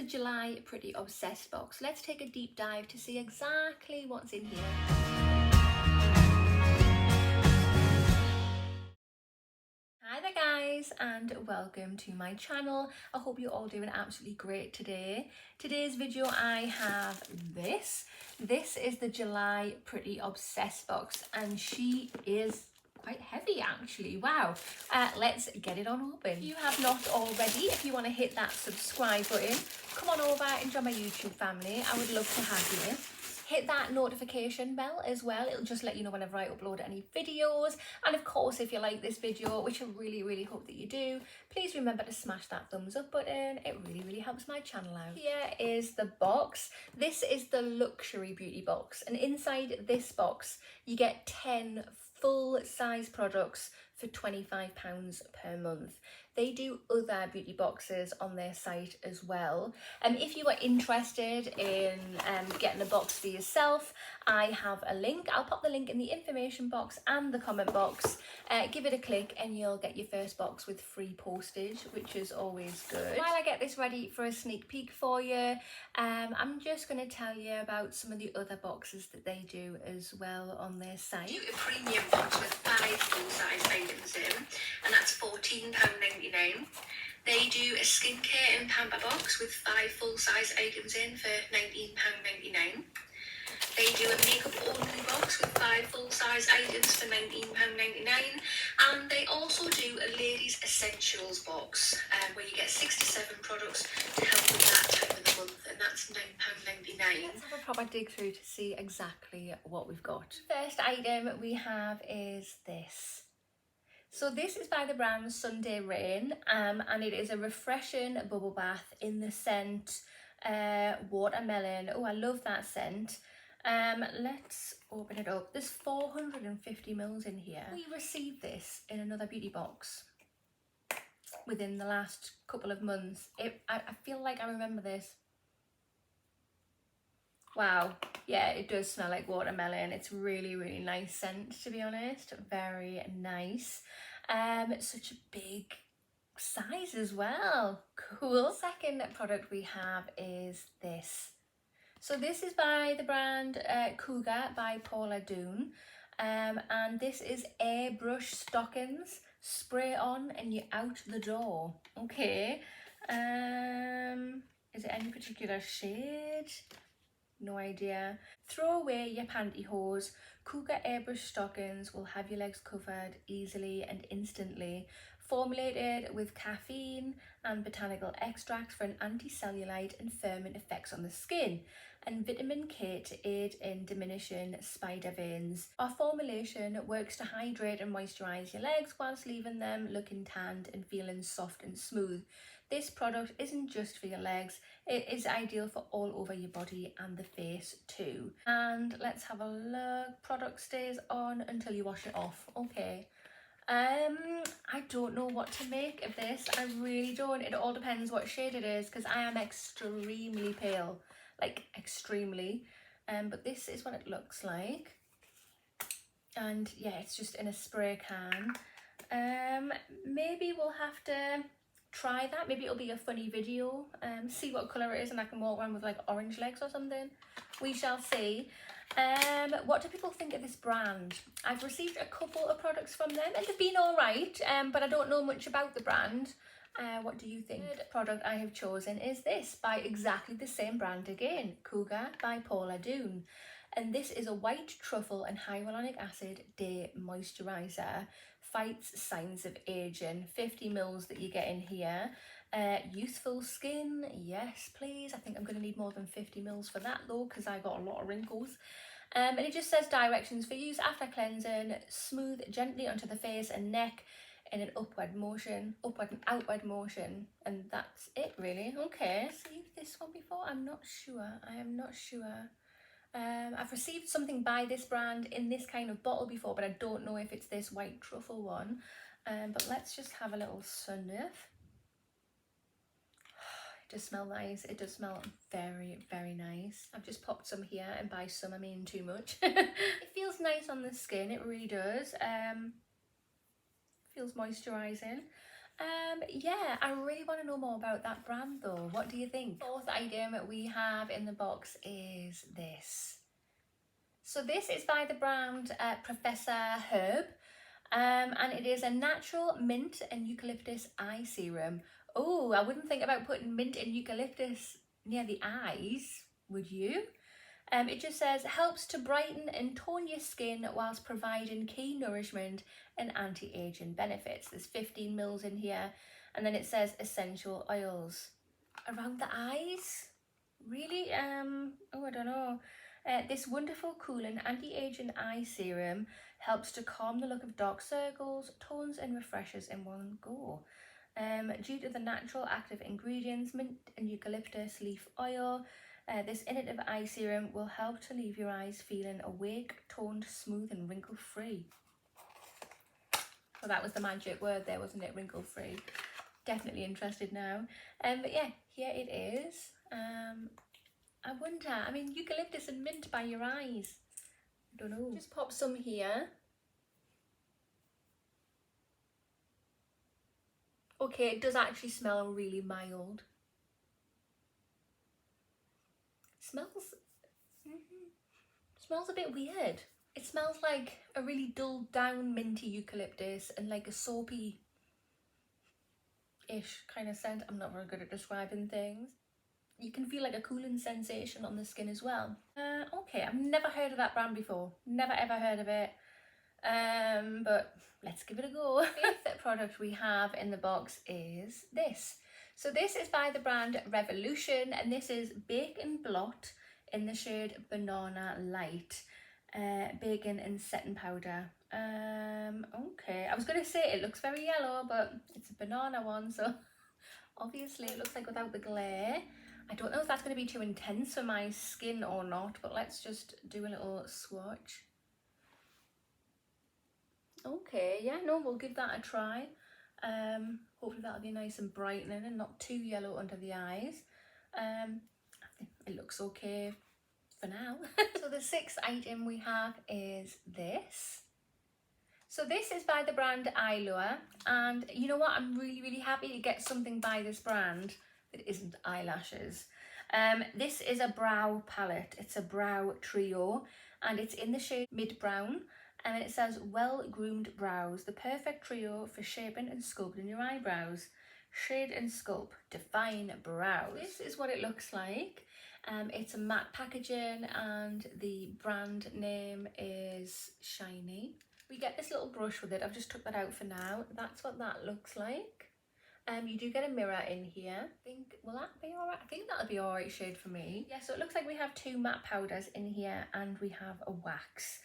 July Pretty Obsessed box. Let's take a deep dive to see exactly what's in here. Hi there guys, and welcome to my channel. I hope you're all doing absolutely great today. Today's video I have this. This is the July Pretty Obsessed box, and she is quite heavy actually. Wow. Let's get it on open. If you have not already, if you want to hit that subscribe button, come on over and join my YouTube family. I would love to have you. Hit that notification bell as well. It'll just let you know whenever I upload any videos. And of course, if you like this video, which I really hope that you do, please remember to smash that thumbs up button. It really helps my channel out. Here is the box. This is the luxury beauty box, and inside this box you get 10 full size products for £25 per month. They do other beauty boxes on their site as well. If you are interested in getting a box for yourself, I have a link. I'll pop the link in the information box and the comment box. Give it a click and you'll get your first box with free postage, which is always good. While I get this ready for a sneak peek for you, I'm just going to tell you about some of the other boxes that they do as well on their site. Do a premium box with 5 full-size items in, and that's £14.99. They do a skincare and pamper box with 5 full-size items in for £19.99. They do a makeup only box with 5 full-size items for £19.99, and they also do a ladies essentials box where you get 67 products to help with that time of the month, and that's £9.99. Let's have a proper dig through to see exactly what we've got. First item we have is this. So this is by the brand Sunday Rain, and it is a refreshing bubble bath in the scent watermelon. Oh, I love that scent. Let's open it up. There's 450 mils in here. We received this in another beauty box within the last couple of months. I feel like I remember this. Wow, yeah, it does smell like watermelon. It's really nice scent, to be honest. Very nice. Such a big size as well. Cool. Second product we have is this. So this is by the brand Cougar by Paula Dune, and this is Airbrush Stockings. Spray on and you're out the door. Okay. Is it any particular shade? No idea. Throw away your pantyhose. Cougar Airbrush Stockings will have your legs covered easily and instantly. Formulated with caffeine and botanical extracts for an anti-cellulite and firming effects on the skin, and vitamin K to aid in diminishing spider veins. Our formulation works to hydrate and moisturise your legs whilst leaving them looking tanned and feeling soft and smooth. This product isn't just for your legs, it is ideal for all over your body and the face too. And let's have a look. Product stays on until you wash it off. Okay. I don't know what to make of this. I really don't. It all depends what shade it is, because I am extremely pale, like extremely. But this is what it looks like. And yeah, it's just in a spray can. Maybe we'll have to try that. Maybe it'll be a funny video. See what colour it is, and I can walk around with like orange legs or something. We shall see. What do people think of this brand? I've received a couple of products from them and they've been alright, but I don't know much about the brand. What do you think? The third product I have chosen is this, by exactly the same brand again, Cougar by Paula Dune. And this is a white truffle and hyaluronic acid day moisturiser. Fights signs of aging. 50 mils that you get in here. Youthful skin, yes please. I think I'm going to need more than 50 mils for that though, because I got a lot of wrinkles. And it just says directions for use after cleansing. Smooth gently onto the face and neck in an upward and outward motion, and that's it really. Okay, received this one before? I am not sure. I've received something by this brand in this kind of bottle before, but I don't know if it's this white truffle one. But let's just have a little sniff. It does smell nice. It does smell very nice. I've just popped some here, and by some I mean too much. It feels nice on the skin, it really does. Feels moisturising. Yeah, I really want to know more about that brand though. What do you think? Fourth item we have in the box is this. So this is by the brand Professor Herb, and it is a natural mint and eucalyptus eye serum. Oh, I wouldn't think about putting mint and eucalyptus near the eyes, would you? It just says helps to brighten and tone your skin whilst providing key nourishment and anti-aging benefits. There's 15 mils in here, and then it says essential oils around the eyes. Really? Oh, I don't know. This wonderful cooling anti-aging eye serum helps to calm the look of dark circles, tones and refreshes in one go. Due to the natural active ingredients, mint and eucalyptus leaf oil, this innovative eye serum will help to leave your eyes feeling awake, toned, smooth and wrinkle-free. Well, that was the magic word there, wasn't it? Wrinkle-free. Definitely interested now. But yeah, here it is. I wonder, I mean, eucalyptus and mint by your eyes. I don't know. Just pop some here. Okay, it does actually smell really mild. Smells a bit weird. It smells like a really dulled down minty eucalyptus and like a soapy-ish kind of scent. I'm not very good at describing things. You can feel like a cooling sensation on the skin as well. Okay, I've never heard of that brand before. Never ever heard of it. But let's give it a go. Fifth product we have in the box is this. So this is by the brand Revolution, and this is Bacon Blot in the shade Banana Light. Bacon and setting powder. Okay, I was going to say it looks very yellow, but it's a banana one, so obviously it looks like without the glare. I don't know if that's going to be too intense for my skin or not, but let's just do a little swatch. Okay, yeah, no, we'll give that a try. Hopefully that'll be nice and brightening and not too yellow under the eyes. I think it looks okay for now. So the sixth item we have is this. So this is by the brand Eyelure, and you know what, I'm really happy to get something by this brand that isn't eyelashes. This is a brow palette. It's a brow trio, and it's in the shade mid brown, and it says well groomed brows, the perfect trio for shaping and sculpting your eyebrows. Shade and sculpt, define brows. This is what it looks like. It's a matte packaging and the brand name is Shiny. We get this little brush with it. I've just took that out for now. That's what that looks like. You do get a mirror in here. I think, will that be alright? I think that'll be alright shade for me. Yeah, so it looks like we have two matte powders in here and we have a wax.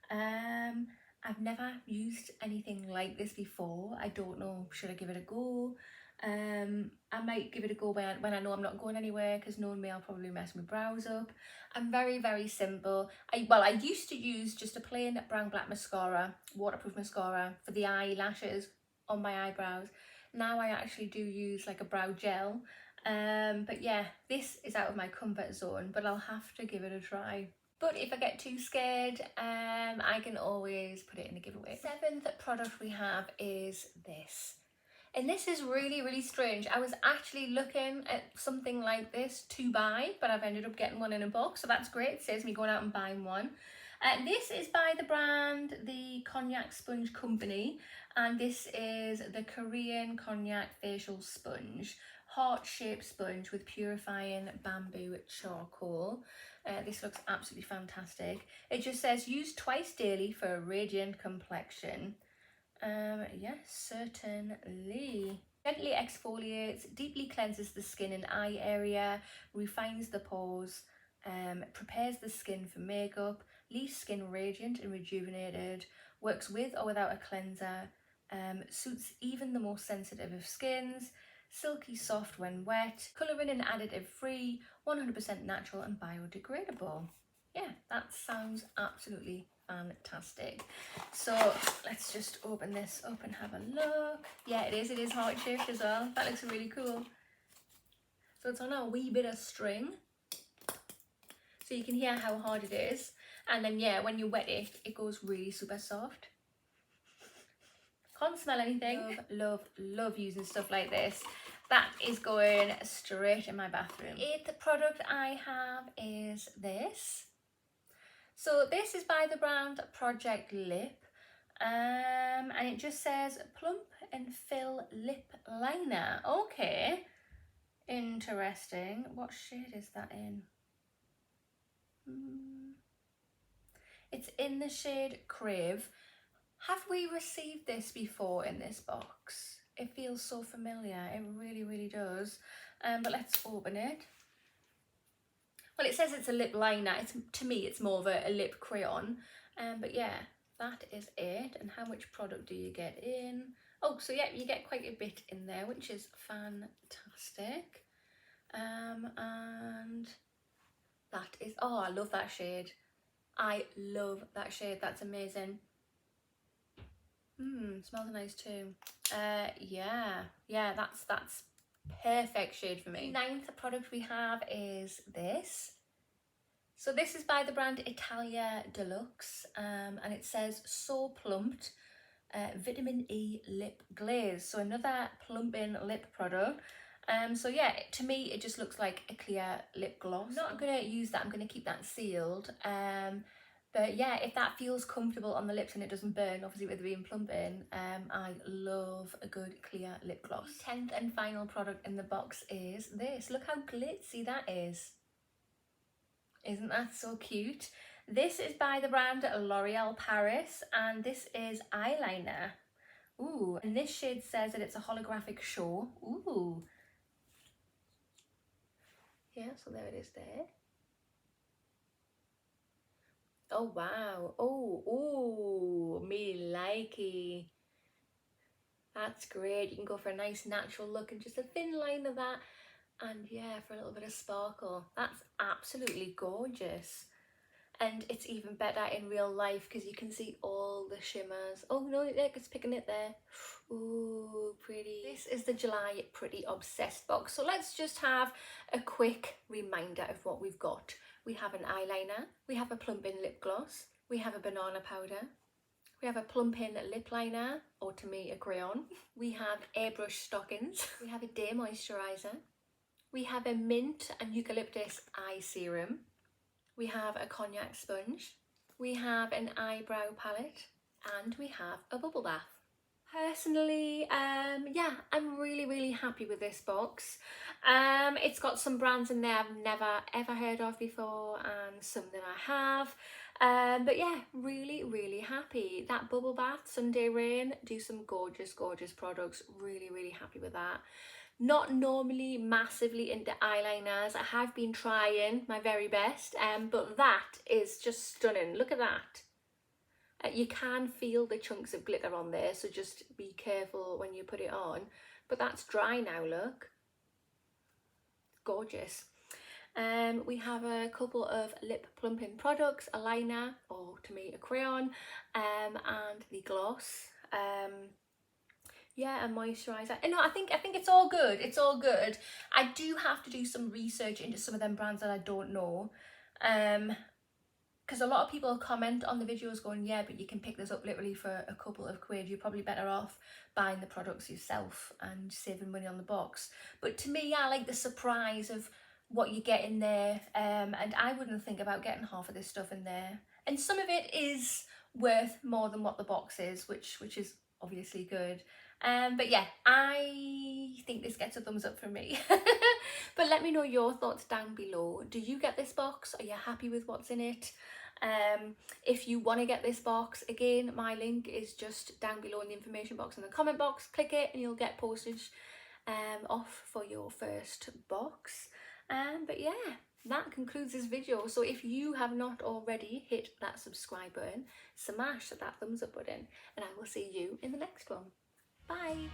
I've never used anything like this before. I don't know, should I give it a go? I might give it a go when I know I'm not going anywhere, because knowing me, I'll probably mess my brows up. I'm very simple. I used to use just a plain brown black mascara, waterproof mascara for the eyelashes on my eyebrows. Now I actually do use like a brow gel. But yeah, this is out of my comfort zone, but I'll have to give it a try. But if I get too scared, I can always put it in a giveaway. Seventh product we have is this. And this is really strange. I was actually looking at something like this to buy, but I've ended up getting one in a box, so that's great. It saves me going out and buying one. This is by the brand The Cognac Sponge Company, and this is the Korean Cognac Facial Sponge. Heart-shaped sponge with purifying bamboo charcoal. This looks absolutely fantastic. It just says use twice daily for a radiant complexion. Yes, certainly. Gently exfoliates, deeply cleanses the skin and eye area, refines the pores, prepares the skin for makeup, leaves skin radiant and rejuvenated, works with or without a cleanser, suits even the most sensitive of skins, silky soft when wet, colouring and additive free, 100% natural and biodegradable. Yeah, that sounds absolutely fantastic. So let's just open this up and have a look. Yeah, it is heart shaped as well. That looks really cool. So it's on a wee bit of string, so you can hear how hard it is. And then yeah, when you wet it, it goes really super soft. Can't smell anything. Love using stuff like this. That is going straight in my bathroom. The product I have is this. So this is by the brand Project Lip. And it just says plump and fill lip liner. Okay, interesting. What shade is that in? It's in the shade Crave. Have we received this before in this box? It feels so familiar. It really does. But let's open it. Well, it says it's a lip liner. To me, it's more of a lip crayon. But yeah, that is it. And how much product do you get in? Oh, so yeah, you get quite a bit in there, which is fantastic. And that is, oh, I love that shade. I love that shade. That's amazing. Smells nice too. Yeah, that's perfect shade for me. Ninth product we have is this. So this is by the brand Italia Deluxe, and it says So Plumped Vitamin E Lip Glaze. So another plumping lip product. So yeah, to me it just looks like a clear lip gloss. I'm not gonna use that. I'm gonna keep that sealed. But yeah, if that feels comfortable on the lips and it doesn't burn, obviously with it being plumping, I love a good clear lip gloss. 10th and final product in the box is this. Look how glitzy that is. Isn't that so cute? This is by the brand L'Oreal Paris, and this is eyeliner. Ooh, and this shade says that it's a holographic show. Ooh. Yeah, so there it is there. Oh wow, oh, me likey. That's great. You can go for a nice natural look and just a thin line of that. And yeah, for a little bit of sparkle. That's absolutely gorgeous. And it's even better in real life because you can see all the shimmers. Oh no, look, it's picking it there. Ooh, pretty. This is the July Pretty Obsessed box. So let's just have a quick reminder of what we've got. We have an eyeliner, we have a plumping lip gloss, we have a banana powder, we have a plumping lip liner, or to me a crayon. We have Airbrush Stockings, we have a day moisturiser, we have a mint and eucalyptus eye serum, we have a cognac sponge, we have an eyebrow palette, and we have a bubble bath. Personally, yeah, I'm really happy with this box. It's got some brands in there I've never ever heard of before, and some that I have. But yeah, really happy. That bubble bath, Sunday Rain, do some gorgeous products. Really happy with that. Not normally massively into eyeliners. I have been trying my very best, but that is just stunning. Look at that. You can feel the chunks of glitter on there, so just be careful when you put it on. But that's dry now, look. Gorgeous. We have a couple of lip plumping products, a liner, or to me a crayon, and the gloss. Yeah, a moisturiser. No, I think it's all good. It's all good. I do have to do some research into some of them brands that I don't know. Because a lot of people comment on the videos going, yeah, but you can pick this up literally for a couple of quid. You're probably better off buying the products yourself and saving money on the box. But to me, I like the surprise of what you get in there. And I wouldn't think about getting half of this stuff in there. And some of it is worth more than what the box is, which is obviously good. But yeah, I think this gets a thumbs up from me. But let me know your thoughts down below. Do you get this box? Are you happy with what's in it? If you want to get this box, again, my link is just down below in the information box and the comment box. Click it and you'll get postage off for your first box. But yeah, that concludes this video. So if you have not already hit that subscribe button, smash that thumbs up button, and I will see you in the next one. Bye.